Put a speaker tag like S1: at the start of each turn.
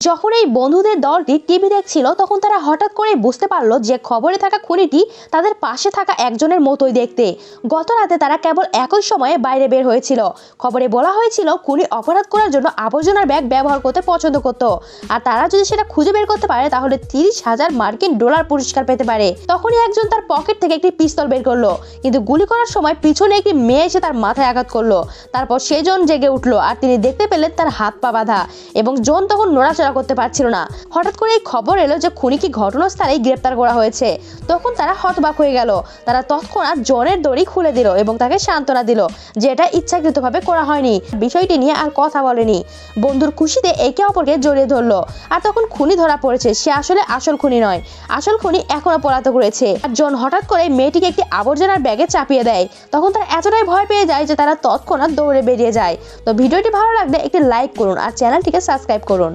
S1: যখন এই বন্ধুদের দলটি টিভি দেখছিল তখন তারা হঠাৎ করে বুঝতে পারলো যে খবরে থাকা খুনিটি তাদের পাশে থাকা একজনের মতোই দেখতে। গত রাতে তারা কেবল একই সময়ে বাইরে বের হয়েছিল। খবরে বলা হয়েছিল খুনি অপরাধ করার জন্য আবর্জনার ব্যাগ ব্যবহার করতে পছন্দ করত, আর তারা যদি সেটা খুঁজে বের করতে পারে তাহলে 30,000 মার্কিন ডলার পুরস্কার পেতে পারে। তখনই একজন তার পকেট থেকে একটি পিস্তল বের করলো, কিন্তু গুলি করার সময় পিছনে একটি মেয়ে এসে তার মাথায় আঘাত করলো। তারপর সেজন জেগে উঠলো আর তিনি দেখতে পেলেন তার হাত পা বাঁধা এবং জন তখন নড়াচড়া করতে পারছিল না। হঠাৎ করে এই খবর এলো যে খুনিকে ঘটনাস্থলেই গ্রেপ্তার করা হয়েছে। তখন তারা হতবাক হয়ে গেল। তারা তৎক্ষণাৎ জনের দড়ি খুলে দিল এবং তাকে সান্ত্বনা দিল যে এটা ইচ্ছাকৃতভাবে করা হয়নি। বিষয়টি নিয়ে আর কথা বলেনি। বন্ধুর খুশিতে একে অপরকে জড়িয়ে ধরলো। আর তখন খুনি ধরা পড়েছে, সে আসলে আসল খুনি নয়। আসল খুনি এখনো পলাতক রয়েছে। আর জন হঠাৎ করে মেয়েটিকে একটি আবর্জনার ব্যাগে চাপিয়ে দেয়। তখন তারা এতটাই ভয় পেয়ে যায় যে তারা তৎক্ষণাৎ দৌড়ে বেরিয়ে যায়। তো ভিডিওটি ভালো লাগলে একটি লাইক করুন আর চ্যানেলটিকে সাবস্ক্রাইব করুন।